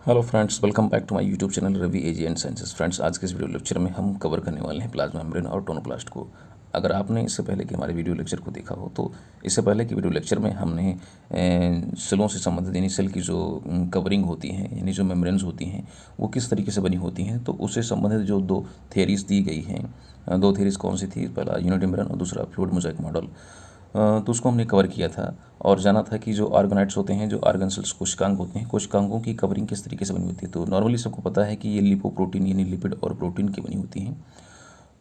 Hello friends, welcome back to my YouTube channel Ravi AG and sciences. Friends, आज के इस video lecture में हम कवर करने वाले हैं प्लाज्मा मेम्ब्रेन और टोनोप्लास्ट को। अगर आपने इससे पहले के हमारे वीडियो लेक्चर को देखा हो तो इससे पहले की वीडियो लेक्चर में हमने सेलों से संबंधित यानी सेल की जो कवरिंग होती है यानी जो मेम्ब्रेन्स होती हैं वो किस तरीके से बनी होती हैं, तो उससे संबंधित जो दो थियरीज दी गई हैं, दो थियरीज कौन सी थी, पहला यूनिट मेम्ब्रेन और दूसरा फ्लूइड मोज़ेक मॉडल, तो उसको हमने कवर किया था और जाना था कि जो ऑर्गेनाइड्स होते हैं, जो ऑर्गन सेल्स कोशिकांग होते हैं, कोशिकांगों की कवरिंग किस तरीके से बनी होती है। तो नॉर्मली सबको पता है कि ये लिपोप्रोटीन यानी लिपिड और प्रोटीन की बनी होती हैं।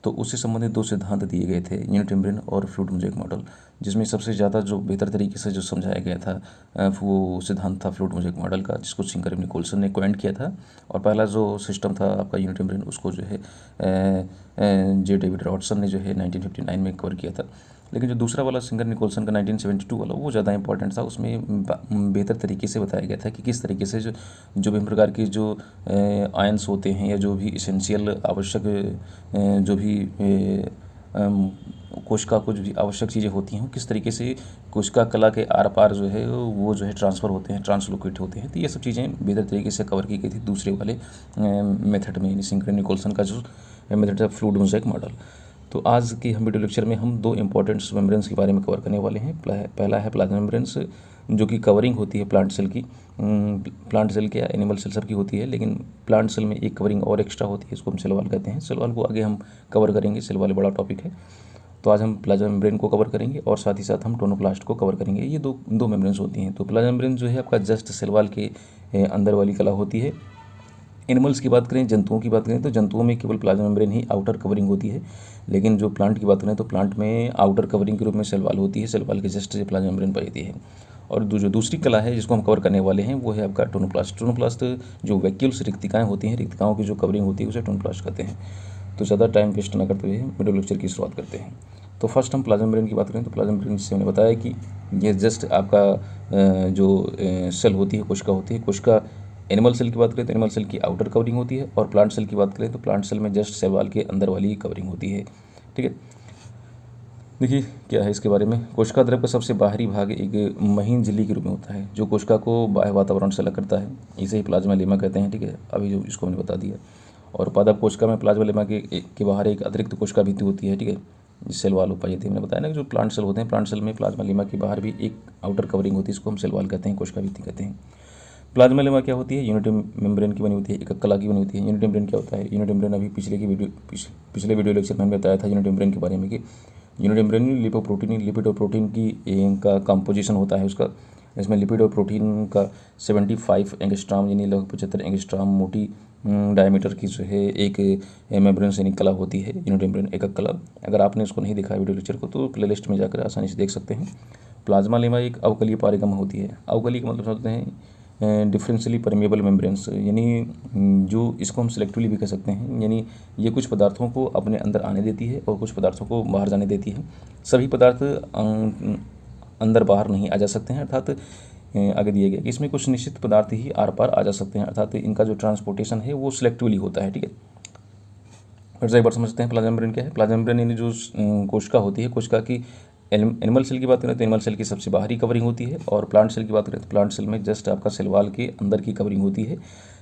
तो उससे संबंधित दो सिद्धांत दिए गए थे, यूनिट मेम्ब्रेन और फ्लूइड मोज़ेक मॉडल, जिसमें सबसे ज़्यादा जो बेहतर तरीके से जो समझाया गया था वो सिद्धांत था फ्लूइड मोज़ेक मॉडल का, जिसको सिंगर निकोलसन ने कॉइंट किया था। और पहला जो सिस्टम था आपका यूनिट मेम्ब्रेन, उसको जो है जे डेविड रॉबर्टसन ने जो है 1959 में कवर किया था। लेकिन जो दूसरा वाला सिंगर निकोलसन का 1972 वाला, वो ज़्यादा इंपॉर्टेंट था। उसमें बेहतर तरीके से बताया गया था कि किस तरीके से जो भी प्रकार के जो आयंस होते हैं या जो भी इसेंशियल आवश्यक जो भी कोशिका को जो भी आवश्यक चीज़ें होती हैं, किस तरीके से कोशिका कला के आर पार जो है वो जो है ट्रांसफ़र होते हैं, ट्रांसलोकेट होते हैं। तो ये सब चीज़ें बेहतर तरीके से कवर की गई थी दूसरे वाले मेथड में, यानी सिंगर निकोलसन का जो मेथड था फ्लूइड मोज़ेक मॉडल। तो आज की हम वीडियो लेक्चर में हम दो इंपॉर्टेंट मेम्ब्रेन्स के बारे में कवर करने वाले हैं। पहला है प्लाज्मा मेम्ब्रेन्स, जो कि कवरिंग होती है प्लांट सेल की। प्लांट सेल क्या, एनिमल सेल सबकी होती है, लेकिन प्लांट सेल में एक कवरिंग और एक्स्ट्रा होती है, इसको हम सेल वॉल कहते हैं। सेल वॉल को आगे हम कवर करेंगे, सेल वॉल बड़ा टॉपिक है। तो आज हम प्लाज्मा मेम्ब्रेन को कवर करेंगे और साथ ही साथ हम टोनोप्लास्ट को कवर करेंगे। ये दो मेम्ब्रेन्स होती हैं। तो प्लाज्मा मेम्ब्रेन जो है आपका जस्ट सेल वॉल के अंदर वाली कला होती है। एनिमल्स की बात करें, जंतुओं की बात करें, तो जंतुओं में केवल प्लाज्मा मेम्ब्रेन ही आउटर कवरिंग होती है। लेकिन जो प्लांट की बात करें तो प्लांट में आउटर कवरिंग के रूप में सेल वॉल होती है, सेल वॉल के जस्ट से प्लाज्मा मेम्ब्रेन पाई जाती है। और जो दूसरी कला है जिसको हम कवर करने वाले हैं वो है आपका टोनोप्लास्ट। टोनोप्लास्ट जो वैक्यूल्स रिक्तिकाएँ होती हैं, रिक्तिकाओं की जो कवरिंग होती है उसे टोनोप्लास्ट कहते हैं। तो ज़्यादा टाइम वेस्ट ना करते हुए वीडियो लेक्चर की शुरुआत करते हैं। तो फर्स्ट हम प्लाज्मा मेम्ब्रेन की बात करें तो प्लाज्मा मेम्ब्रेन, जिससे मैंने बताया कि ये जस्ट आपका जो सेल होती है, कोशिका होती है, कोशिका एनिमल सेल की बात करें तो एनिमल सेल की आउटर कवरिंग होती है, और प्लांट सेल की बात करें तो प्लांट सेल में जस्ट सेल वॉल के अंदर वाली कवरिंग होती है। ठीक है, देखिए क्या है इसके बारे में। कोशिका द्रव का सबसे बाहरी भाग एक महीन झिल्ली के रूप में होता है, जो कोशिका को बाह्य वातावरण से अलग करता है। इसे ही प्लाज्मा लेमा कहते हैं। ठीक है, अभी जो इसको मैंने बता दिया। और पादप कोशिका में प्लाज्मा लेमा के बाहर एक अतिरिक्त कोशिका भित्ति होती है। ठीक है, जिस सेल वॉल पाई जाती है। मैंने बताया ना कि जो प्लांट सेल होते हैं, प्लांट सेल में प्लाज्मा लेमा के बाहर भी एक आउटर कवरिंग होती है, इसको हम सेल वॉल कहते हैं, कोशिका भित्ति कहते हैं। प्लाज्मा लेमा क्या होती है, यूनिट मेम्ब्रेन की बनी होती है, एक कला की बनी होती है। यूनिट मेम्ब्रेन क्या होता है, यूनिट मेम्ब्रेन अभी पिछले वीडियो लेक्चर में हमने बताया था यूनिट मेम्ब्रेन के बारे में कि यूनिट मेम्ब्रेन लिपोप्रोटीन, लिपिड और प्रोटीन की का कंपोजिशन होता है उसका। इसमें लिपिड और प्रोटीन का 75 एंगस्ट्रॉम यानी लगभग 75 एंगस्ट्रॉम मोटी डायमीटर की जो है एक मेम्ब्रेन से कला होती है, यूनिट मेम्ब्रेन एकक कला। अगर आपने इसको नहीं देखा वीडियो लेक्चर को तो प्लेलिस्ट में जाकर आसानी से देख सकते हैं। प्लाज्मा लेमा एक अवकलीय पारगम होती है। अवकलीय का मतलब समझते हैं डिफरेंशियली परमेबल मेम्ब्रेन्स, यानी जो इसको हम सिलेक्टिवली भी कह सकते हैं, यानी ये कुछ पदार्थों को अपने अंदर आने देती है और कुछ पदार्थों को बाहर जाने देती है। सभी पदार्थ अंदर बाहर नहीं आ जा सकते हैं, अर्थात आगे दिए गए कि इसमें कुछ निश्चित पदार्थ ही आर पार आ जा सकते हैं, अर्थात इनका जो ट्रांसपोर्टेशन है वो सिलेक्टिवली होता है। ठीक है, फिर से एक बार समझते हैं प्लाज्मा मेम्ब्रेन क्या है। प्लाज्मा मेम्ब्रेन यानी जो कोशिका होती है, कोशिका की एनिमल सेल की बात करें तो एनिमल सेल की सबसे बाहरी कवरिंग होती है, और प्लांट सेल की बात करें तो प्लांट सेल में जस्ट आपका सेल वॉल के अंदर की कवरिंग होती है।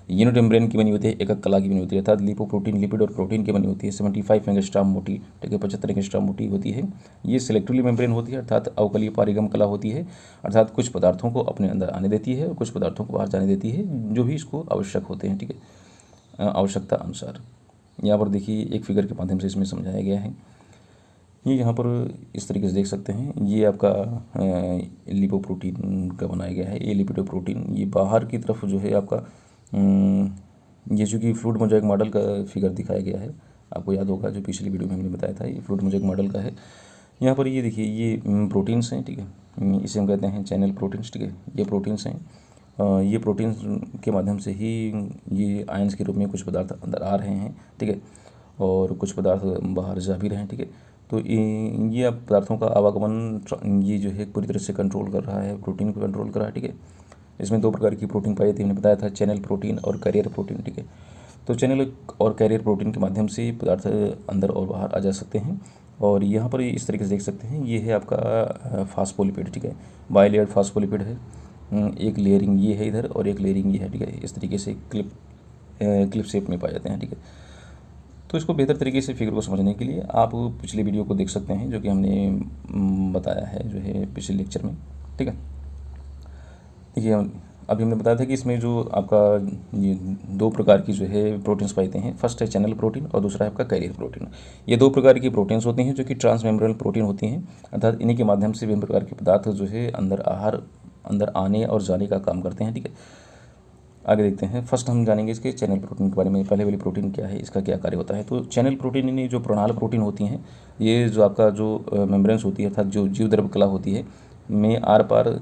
यूनिट मेम्ब्रेन की बनी होती है, एकक कला की बनी होती है, अर्थात लिपोप्रोटीन, लिपिड और प्रोटीन की बनी होती है। 75 एंगस्ट्रॉम मोटी, ठीक है, 75 एंगस्ट्रॉम मोटी होती है। ये सिलेक्टिवली मेम्ब्रेन होती है, अर्थात अवकलीय पारगम कला होती है, अर्थात कुछ पदार्थों को अपने अंदर आने देती है और कुछ पदार्थों को बाहर जाने देती है, जो भी इसको आवश्यक होते हैं। ठीक है, आवश्यकता अनुसार। यहाँ पर देखिए एक फिगर के माध्यम से इसमें समझाया गया है। ये यहाँ पर इस तरीके से देख सकते हैं, ये आपका लिपोप्रोटीन का बनाया गया है, ये लिपिडोप्रोटीन। ये बाहर की तरफ जो है आपका ये चूँकि फ्लूइड मोज़ेक मॉडल का फिगर दिखाया गया है, आपको याद होगा जो पिछली वीडियो में हमने बताया था, ये फ्लूइड मोज़ेक मॉडल का है। यहाँ पर ये देखिए ये प्रोटीन्स हैं। ठीक है, इसे हम कहते हैं चैनल प्रोटीन्स। ठीक है, ये प्रोटीन्स हैं। ये प्रोटीन्स के माध्यम से ही ये आयंस के रूप में कुछ पदार्थ अंदर आ रहे हैं। ठीक है, और कुछ पदार्थ बाहर जा भी रहे हैं। ठीक है, तो ये अब पदार्थों का आवागमन ये जो है पूरी तरह से कंट्रोल कर रहा है, प्रोटीन को कंट्रोल कर रहा है। ठीक है, इसमें दो प्रकार की प्रोटीन पाई जाती है, मैंने बताया था, चैनल प्रोटीन और कैरियर प्रोटीन। ठीक है, तो चैनल और कैरियर प्रोटीन के माध्यम से पदार्थ अंदर और बाहर आ जा सकते हैं। और यहाँ पर इस तरीके से देख सकते हैं, ये है आपका फास्फोलिपिड। ठीक है, बाइलेयर्ड फास्फोलिपिड है। एक लेयरिंग ये है इधर और एक लेयरिंग ये है, ठीक है। इस तरीके से क्लिप शेप में पाए जाते हैं, ठीक है। तो इसको बेहतर तरीके से फिगर को समझने के लिए आप पिछले वीडियो को देख सकते हैं, जो कि हमने बताया है जो है पिछले लेक्चर में, ठीक है। देखिए अभी हमने बताया था कि इसमें जो आपका ये दो प्रकार की जो है प्रोटीन्स पाते हैं। फर्स्ट है चैनल प्रोटीन और दूसरा है आपका कैरियर प्रोटीन। ये दो प्रकार की प्रोटीन्स होती हैं जो कि ट्रांसमेम्ब्रेनल प्रोटीन होती हैं, अर्थात इन्हीं के माध्यम से विभिन्न प्रकार के पदार्थ जो है अंदर आने और जाने का काम करते हैं, ठीक है। आगे देखते हैं। फर्स्ट हम जानेंगे इसके चैनल प्रोटीन के बारे में। पहले वाली प्रोटीन क्या है, इसका क्या कार्य होता है। तो चैनल प्रोटीन यानी जो प्रणाल प्रोटीन होती हैं, ये जो आपका जो मेम्ब्रेन्स होती है अर्थात जो जीवद्रव्य कला होती है में आर पार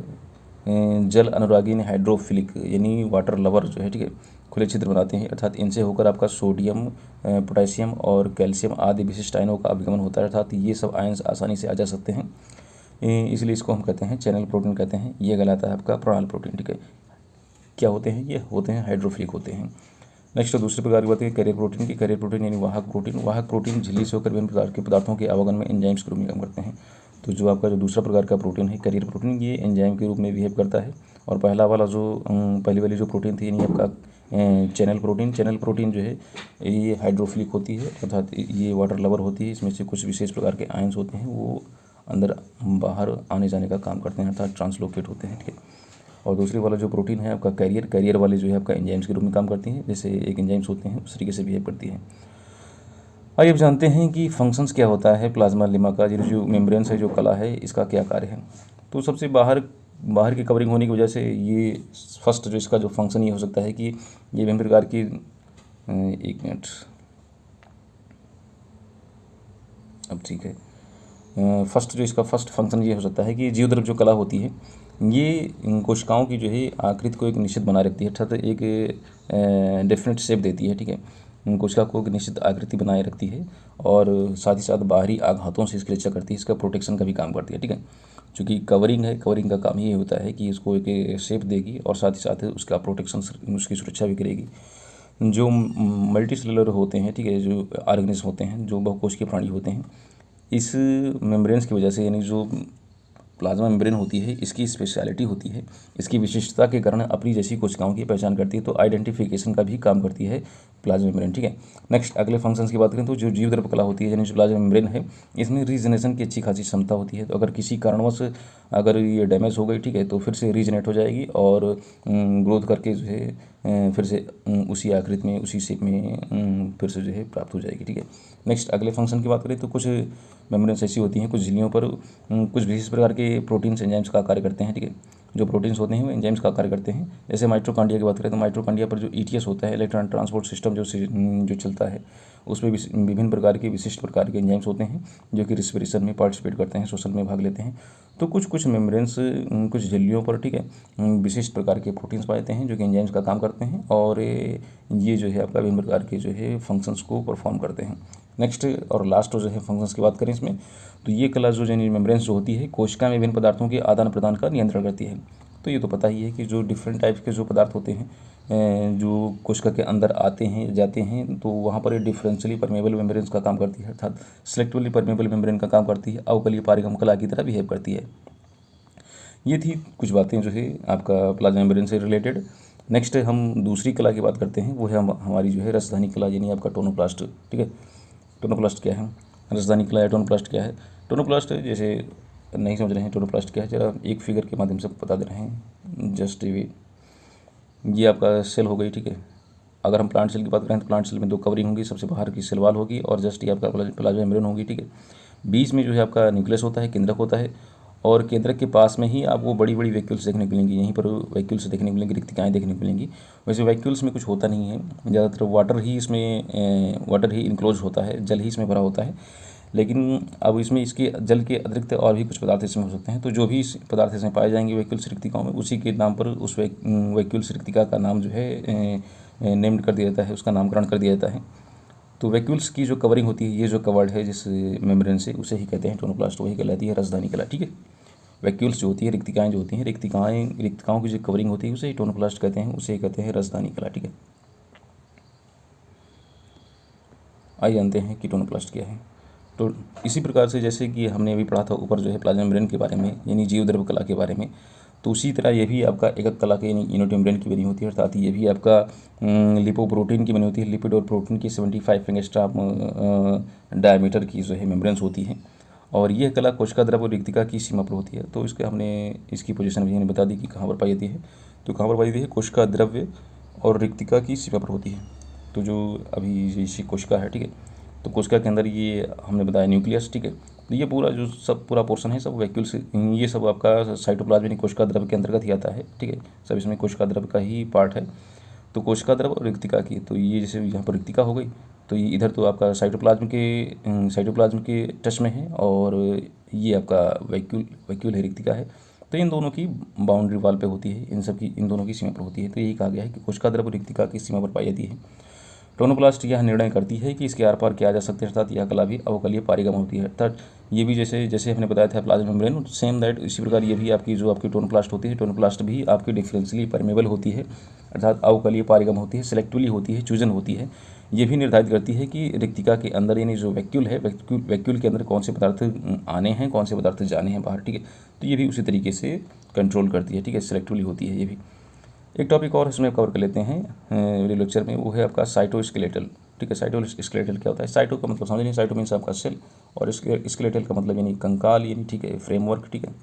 जल अनुरागी यानी हाइड्रोफिलिक यानी वाटर लवर जो है, ठीक है, खुले छिद्र बनाते हैं, अर्थात इनसे होकर आपका सोडियम, पोटेशियम और कैल्शियम आदि विशिष्ट आयनों का अभिगमन होता है, अर्थात ये सब आयन्स आसानी से आ जा सकते हैं, इसलिए इसको हम कहते हैं चैनल प्रोटीन कहते हैं। ये कहलाता है आपका प्रणाल प्रोटीन, ठीक है। क्या होते हैं, ये होते हैं हाइड्रोफिलिक होते हैं। नेक्स्ट दूसरे प्रकार की बात है कैरियर प्रोटीन की। कैरियर प्रोटीन यानी वाहक प्रोटीन झिल्ली से होकर विभिन्न प्रकार के पदार्थों के आवागमन में एंजाइम्स के रूप में काम करते हैं। तो जो आपका जो दूसरा प्रकार का प्रोटीन है कैरियर प्रोटीन, ये एंजाइम के रूप में बिहेव करता है। और पहला वाला जो पहली वाली जो प्रोटीन थी यानी आपका चैनल प्रोटीन जो है ये हाइड्रोफिलिक होती है, अर्थात ये वाटर लवर होती है। इसमें से कुछ विशेष प्रकार के आयंस होते हैं, वो अंदर बाहर आने जाने का काम करते हैं, अर्थात ट्रांसलोकेट होते हैं, ठीक है। और दूसरी वाला जो प्रोटीन है आपका कैरियर वाले जो है आपका एंजाइम्स के रूप में काम करती हैं, जैसे एक एंजाइम्स होते हैं उस तरीके से बिहेव करती हैं। आइए अब जानते हैं कि फंक्शंस क्या होता है प्लाज्मा लेमा का, जो मेम्ब्रेन्स है, जो कला है, इसका क्या कार्य है। तो सबसे बाहर की कवरिंग होने की वजह से ये फर्स्ट जो इसका जो फंक्शन ये हो सकता है कि ये विभिन्न प्रकार की एक मिनट, अब ठीक है। फर्स्ट जो इसका फर्स्ट फंक्शन ये हो सकता है कि जीवद्रव्य जो कला होती है ये कोशिकाओं की जो है आकृति को एक निश्चित बनाए रखती है, अर्थात एक डेफिनेट शेप देती है, ठीक है। कोशिका को एक निश्चित आकृति बनाए रखती है और साथ ही साथ बाहरी आघातों से इसकी रक्षा करती है, इसका प्रोटेक्शन का भी काम करती है, ठीक है। चूँकि कवरिंग है, कवरिंग का काम ये होता है कि इसको एक शेप देगी और साथ ही साथ उसका प्रोटेक्शन, उसकी सुरक्षा भी करेगी। जो मल्टी सेलुलर होते हैं, ठीक है, जो ऑर्गेनिज्म होते हैं, जो बहुकोशिकीय प्राणी होते हैं, इस मेम्ब्रेन्स की वजह से यानी जो प्लाज्मा मेम्ब्रेन होती है, इसकी स्पेशलिटी होती है, इसकी विशिष्टता के कारण अपनी जैसी कोशिकाओं की पहचान करती है, तो आइडेंटिफिकेशन का भी काम करती है प्लाज्मा मेम्ब्रेन, ठीक है। नेक्स्ट अगले फंक्शंस की बात करें तो जो जीवद्रव्य कला होती है यानी जो प्लाज्मा मेम्ब्रेन है, इसमें रीजनरेशन की अच्छी खासी क्षमता होती है। तो अगर किसी कारणवश अगर ये डैमेज हो गई, ठीक है, तो फिर से रीजनरेट हो जाएगी और ग्रोथ करके जो है फिर से उसी आकृति में, उसी शेप में फिर से जो है प्राप्त हो जाएगी, ठीक है। नेक्स्ट अगले फंक्शन की बात करें तो कुछ मेम्ब्रेन्स ऐसी होती हैं, कुछ झिल्लियों पर कुछ विशेष प्रकार के प्रोटीन्स एंजाइम्स का कार्य करते हैं, ठीक है। जो प्रोटीन्स होते हैं वो एंजाइम्स का कार्य करते हैं। जैसे माइटोकॉन्ड्रिया की बात करें तो माइटोकॉन्ड्रिया पर जो ईटीएस होता है, इलेक्ट्रॉन ट्रांसपोर्ट सिस्टम जो चलता है, उसमें विभिन्न प्रकार के विशिष्ट प्रकार के एंजाइम्स होते हैं जो कि रिस्पिरेशन में पार्टिसिपेट करते हैं, श्वसन में भाग लेते हैं। तो कुछ मेम्ब्रेन्स कुछ झिल्लियों पर, ठीक है, विशिष्ट प्रकार के प्रोटीन्स पाते हैं जो कि एंजाइम्स का काम करते हैं और ये जो है आपका विभिन्न प्रकार के जो है फंक्शंस को परफॉर्म करते हैं। नेक्स्ट और लास्ट जो है फंक्शंस की बात करें इसमें, तो ये कला जो मेम्ब्रेन्स जो होती है कोशिका में विभिन्न पदार्थों के आदान प्रदान का नियंत्रण करती है। तो ये तो पता ही है कि जो डिफरेंट टाइप के जो पदार्थ होते हैं जो कोशिका के अंदर आते हैं जाते हैं, तो वहाँ पर डिफरेंशियली परमेबल मेम्ब्रेन्स का काम करती है, अर्थात सिलेक्टिवली परमेबल मेम्ब्रेन का काम करती है, अवकलीय पारगम कला की तरह बिहेव करती है। ये थी कुछ बातें जो है आपका प्लाज्मा मेम्ब्रेन से रिलेटेड। नेक्स्ट हम दूसरी कला की बात करते हैं, वो है हमारी जो है रसधानी कला यानी आपका टोनोप्लास्ट, ठीक है। टोनोप्लास्ट क्या है, रसधानी कला या टोनोप्लास्ट क्या है। टोनोप्लास्ट जैसे नहीं समझ रहे हैं टोनोप्लास्ट क्या है, जरा एक फिगर के माध्यम से बता दे रहे हैं। जस्ट ये आपका सेल हो गई, ठीक है। अगर हम प्लांट सेल की बात करें तो प्लांट सेल में दो कवरिंग होगी, सबसे बाहर की सेल वाल होगी और जस्ट ये आपका प्लाज्मा मेम्ब्रेन होगी, ठीक है। बीच में जो है आपका न्यूक्लियस होता है, केंद्रक होता है और केंद्रक के पास में ही आपको बड़ी बड़ी वैक्यूल्स देखने को मिलेंगी। यहीं पर वैक्यूल्स देखने को मिलेंगी, रिक्तिकाएँ देखने को मिलेंगी। वैसे वैक्यूल्स में कुछ होता नहीं है, ज़्यादातर वाटर ही इनक्लोज होता है, जल ही इसमें भरा होता है। लेकिन अब इसमें इसके जल के अतिरिक्त और भी कुछ पदार्थ इसमें हो सकते हैं। तो जो भी पदार्थ इसमें पाए जाएंगे वैक्यूल्स रिक्तिकाओं में, उसी के नाम पर उस वैक्यूल्स रिक्तिका का नाम जो है नेम्ड कर दिया जाता है, उसका नामकरण कर दिया जाता है। तो वैक्यूल्स की जो कवरिंग होती है, ये जो कवर्ड है जिस मेम्ब्रेन से, उसे ही कहते हैं टोनोप्लास्ट, वही कहलाती है रसधानी कला, ठीक है। वैक्यूल्स जो होती है, रिक्तिकाएँ जो होती हैं, रिक्तिकाओं की जो कवरिंग होती है उसे ही टोनोप्लास्ट कहते हैं, उसे ही कहते हैं रसधानी कला, ठीक है। आइए जानते हैं कि टोनोप्लास्ट क्या है। तो इसी प्रकार से जैसे कि हमने अभी पढ़ा था ऊपर जो है प्लाज्मा मेम्ब्रेन के बारे में यानी जीवद्रव्य कला के बारे में, तो उसी तरह ये भी आपका एकक कला के यानी इनोट मेम्ब्रेन की बनी होती है, अर्थात ये भी आपका लिपोप्रोटीन की बनी होती है। लिपिड और प्रोटीन की 75 एंगस्ट्रॉम डायमीटर की जो है मेम्ब्रेन्स होती हैं, और यह कला कोशिका द्रव और रिक्तिका की सीमा पर होती है। तो इसके हमने इसकी पोजीशन भी हमने बता दी कि कहाँ पर पाई जाती है। तो कहाँ पर पाई जाती है? कोशिका द्रव्य और रिक्तिका की सीमा पर होती है। तो जो अभी जैसी कोशिका है, ठीक है, तो कोशिका के अंदर ये हमने बताया न्यूक्लियस, ठीक है, तो ये पूरा जो सब पूरा पोर्शन है सब वैक्यूल से, ये सब आपका साइटोप्लाज्म यानी कोशिका द्रव के अंतर्गत ही आता है, ठीक है, सब इसमें कोशिका द्रव का ही पार्ट है। तो कोशिका द्रव और रिक्तिका की, तो ये जैसे यहाँ पर रिक्तिका हो गई, तो ये इधर तो आपका साइटोप्लाज्म के टच में है, और ये आपका वैक्यूल है, रिक्तिका है। तो इन दोनों की बाउंड्री वाल पे होती है, इन दोनों की सीमा पर होती है। तो यही कहा गया है कि कोशिका द्रव और रिक्तिका की सीमा पर पाई जाती है। टोनोप्लास्ट यह निर्णय करती है कि इसके आर पार किया जा सकते हैं, अर्थात यह कला भी अवकलीय पारिगम होती है। अर्थात ये भी जैसे हमने बताया था प्लाज्मा मेम्ब्रेन, सेम दैट इसी प्रकार ये भी आपकी जो आपकी टोनोप्लास्ट होती है, टोनोप्लास्ट भी आपकी डिफरेंशियली परमेबल होती है, अर्थात अवकलीय पारिगम होती है, सेलेक्टिवली होती है, चूजन होती है। ये भी निर्धारित करती है कि रिक्तिका के अंदर यानी जो वैक्यूल है, वैक्यूल के अंदर कौन से पदार्थ आने हैं, कौन से पदार्थ जाने हैं बाहर, ठीक है। तो ये भी उसी तरीके से कंट्रोल करती है, ठीक है, सेलेक्टिवली होती है ये भी। एक टॉपिक और इसमें कवर कर लेते हैं वीडियो लेक्चर में, वो है आपका साइटोस्केलेटल, ठीक है। साइटोस्केलेटल क्या होता है? साइटो का मतलब समझ लीजिए, साइटो मीन्स आपका सेल, और स्केलेटल का मतलब यानी कंकाल, यानी ठीक है, फ्रेमवर्क, ठीक है।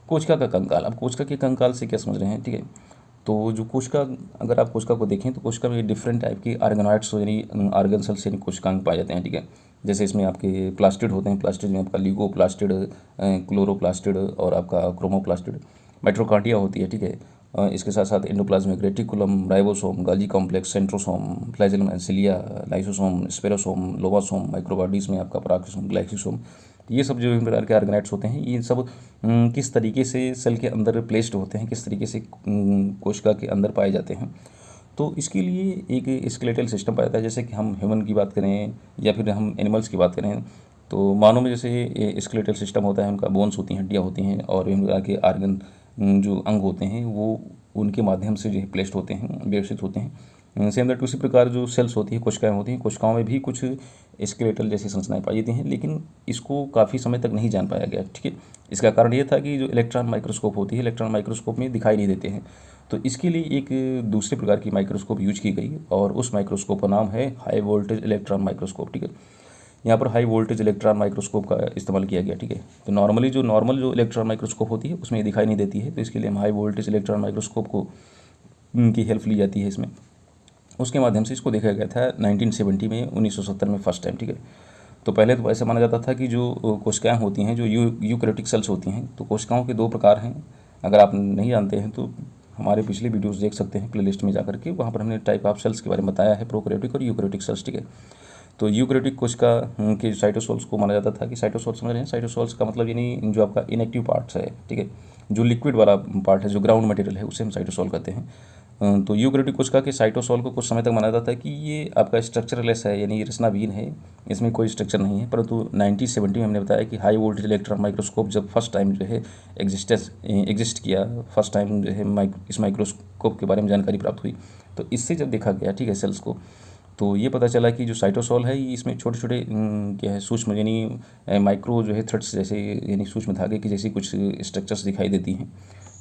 कोशिका का कंकाल, अब कोशिका के कंकाल से क्या समझ रहे हैं, ठीक है। तो जो कोशिका, अगर आप कोशिका को देखें तो कोशिका में डिफरेंट टाइप के ऑर्गेनॉइड्स यानी ऑर्गन सेल्स यानी कोशिकांग पाए जाते हैं, ठीक है। जैसे इसमें आपके प्लास्टिड होते हैं, प्लास्टिड में आपका ल्यूकोप्लास्टिड, क्लोरोप्लास्टिड और आपका क्रोमोप्लास्टिड। माइट्रोकांडिया होती है, ठीक है। इसके साथ साथ endoplasmic reticulum, ribosome, Golgi complex, centrosome, flagellum, cilia, lysosome, spherosome, lomasome, microbodies में आपका पराक्सोम, ग्लाइसोसोम। ये सब जो विभिन्न प्रकार के ऑर्गेनाइड्स होते हैं, ये सब किस तरीके से सेल के अंदर प्लेस्ड होते हैं, किस तरीके से कोशिका के अंदर पाए जाते हैं। तो इसके लिए एक स्केलेटल सिस्टम पाया जाता है। जैसे कि हम ह्यूमन की बात करें या फिर हम एनिमल्स की बात करें, तो मानव में जैसे स्केलेटल सिस्टम होता है, उनका बोन्स होती हैं, हड्डियाँ होती हैं, और विभिन्न प्रकार के आर्गन जो अंग होते हैं वो उनके माध्यम से जो है प्लेस्ड होते हैं, व्यवस्थित होते हैं। सेम दैट उसी प्रकार जो सेल्स होती हैं, कोशिकाएँ होती हैं, कोशिकाओं में भी कुछ स्केलेटल जैसी संरचनाएं पाई जाती हैं, लेकिन इसको काफ़ी समय तक नहीं जान पाया गया, ठीक है। इसका कारण ये था कि जो इलेक्ट्रॉन माइक्रोस्कोप होती है, इलेक्ट्रॉन माइक्रोस्कोप में दिखाई नहीं देते हैं। तो इसके लिए एक दूसरे प्रकार की माइक्रोस्कोप यूज की गई, और उस माइक्रोस्कोप का नाम है हाई वोल्टेज इलेक्ट्रॉन माइक्रोस्कोप, ठीक है। यहाँ पर हाई वोल्टेज इलेक्ट्रॉन माइक्रोस्कोप का इस्तेमाल किया गया, ठीक है। तो नॉर्मल जो इलेक्ट्रॉन माइक्रोस्कोप होती है उसमें ये दिखाई नहीं देती है, तो इसके लिए हम हाई वोल्टेज इलेक्ट्रॉन माइक्रोस्कोप को की हेल्प ली जाती है इसमें। उसके माध्यम से इसको देखा गया था 1970 में, 1970 में फर्स्ट टाइम, ठीक है। तो पहले तो ऐसा माना जाता था कि जो कोशिकाएँ होती हैं, जो यूकैरियोटिक सेल्स होती हैं, तो कोशिकाओं के दो प्रकार हैं। अगर आप नहीं जानते हैं तो हमारे पिछले वीडियोस देख सकते हैं प्लेलिस्ट में जाकर के, वहाँ पर हमने टाइप ऑफ सेल्स के बारे में बताया है, प्रोकैरियोटिक और यूकैरियोटिक सेल्स, ठीक है। तो यूकैरियोटिक कोशिका के साइटोसोल्स को माना जाता था कि साइटोसोल्स समझ रहे हैं, साइटोसोल्स का मतलब यानी जो आपका इनएक्टिव पार्ट्स है, ठीक है, जो लिक्विड वाला पार्ट है, जो ग्राउंड मटेरियल है, उसे हम साइटोसोल कहते हैं। तो यूकैरियोटिक कोशिका के साइटोसोल को कुछ समय तक माना जाता है कि ये आपका स्ट्रक्चरलेस है, यानी रचनाविहीन है, इसमें कोई स्ट्रक्चर नहीं है। परंतु 1970 में हमने बताया कि हाई वोल्टेज इलेक्ट्रॉन माइक्रोस्कोप जब फर्स्ट टाइम जो है एग्जिस्ट किया, फर्स्ट टाइम जो है इस माइक्रोस्कोप के बारे में जानकारी प्राप्त हुई, तो इससे जब देखा गया, ठीक है, सेल्स को, तो ये पता चला कि जो साइटोसोल है इसमें छोटे छोटे क्या है, सूक्ष्म यानी माइक्रो जो है थ्रेड्स जैसे, यानी सूक्ष्म धागे की जैसी कुछ स्ट्रक्चर्स दिखाई देती हैं,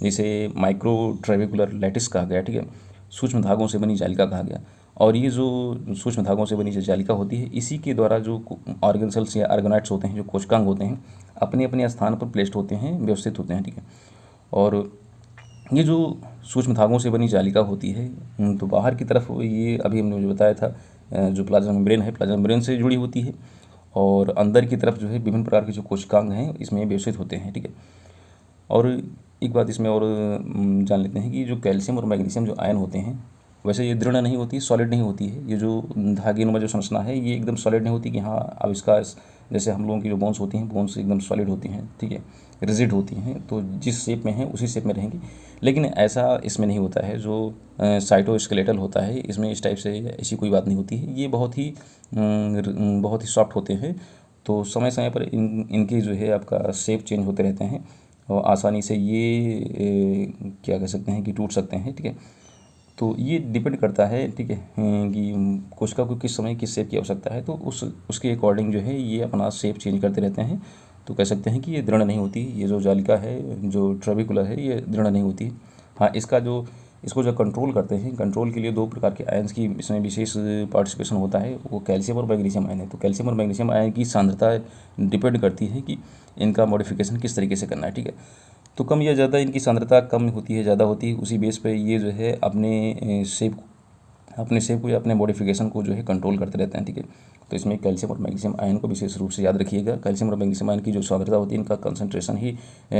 जिसे माइक्रो ट्रेविकुलर लैटिस कहा गया, ठीक है, सूक्ष्म धागों से बनी जालिका कहा गया। और ये जो सूक्ष्म धागों से बनी जो जालिका होती है, इसी के द्वारा जो ऑर्गन सेल्स या ऑर्गेनाइड्स होते हैं, जो कोशिकांग होते हैं, अपने अपने स्थान पर प्लेस्ड होते हैं, व्यवस्थित होते हैं, ठीक है। और ये जो सूक्ष्म धागों से बनी जालिका होती है, तो बाहर की तरफ ये अभी हमने जो बताया था, जो प्लाज्मा मेम्ब्रेन है, प्लाज्मा मेम्ब्रेन से जुड़ी होती है, और अंदर की तरफ जो है विभिन्न प्रकार के जो कोशिकांग हैं इसमें व्यवस्थित होते हैं, ठीक है। और एक बात इसमें और जान लेते हैं कि जो कैल्शियम और मैग्नीशियम जो आयन होते हैं, वैसे ये दृढ़ नहीं होती, सॉलिड नहीं होती है। ये जो धागेनुमा जो संरचना है ये एकदम सॉलिड नहीं होती कि हाँ अब इसका, जैसे हम लोगों की जो बोन्स होती हैं, बोन्स एकदम सॉलिड होती हैं, ठीक है, रिजिड होती हैं, तो जिस शेप में है उसी शेप में रहेंगी। लेकिन ऐसा इसमें नहीं होता है। जो साइटोस्केलेटल होता है इसमें इस टाइप से ऐसी कोई बात नहीं होती है। ये बहुत ही सॉफ्ट होते हैं, तो समय समय पर इनके जो है आपका शेप चेंज होते रहते हैं, और आसानी से ये क्या कह सकते हैं कि टूट सकते हैं, ठीक है। तो ये डिपेंड करता है, ठीक है, कि कोशिका को किस समय किस शेप की आवश्यकता है, तो उसके अकॉर्डिंग जो है ये अपना शेप चेंज करते रहते हैं। तो कह सकते हैं कि ये दृढ़ नहीं होती। ये जो जालिका है, जो ट्रेबेकुलर है, ये दृढ़ नहीं होती। हाँ, इसको जो कंट्रोल करते हैं, कंट्रोल के लिए 2 प्रकार के आयन्स की इसमें विशेष पार्टिसिपेशन होता है, वो कैल्शियम और मैग्नीशियम आयन है। तो कैल्शियम और मैग्नीशियम आयन की सांद्रता डिपेंड करती है कि इनका मॉडिफिकेशन किस तरीके से करना है, ठीक है। तो कम या ज़्यादा इनकी सांद्रता कम होती है, ज़्यादा होती है, उसी बेस पे ये जो है अपने शेप को या अपने मॉडिफिकेशन को जो है कंट्रोल करते रहते हैं, ठीक है। तो इसमें कैल्शियम और मैग्नीशियम आयन को विशेष रूप से याद रखिएगा। कैल्शियम और मैग्नीशियम आयन की जो सांद्रता होती है, इनका कंसंट्रेशन ही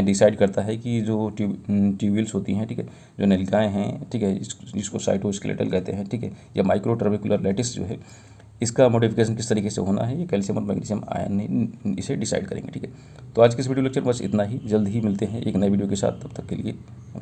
डिसाइड करता है कि जो ट्यूब्यूल्स होती हैं, ठीक है, जो नलिकाएँ हैं, ठीक है, जिसको साइटोस्केलेटल कहते हैं, ठीक है, या माइक्रो ट्रेबेकुलर लैटिस जो है, इसका मॉडिफिकेशन किस तरीके से होना है, ये कैल्शियम और मैग्नीशियम आयन इसे डिसाइड करेंगे, ठीक है। तो आज के इस वीडियो लेक्चर बस इतना ही। जल्द ही मिलते हैं एक नए वीडियो के साथ, तब तक के लिए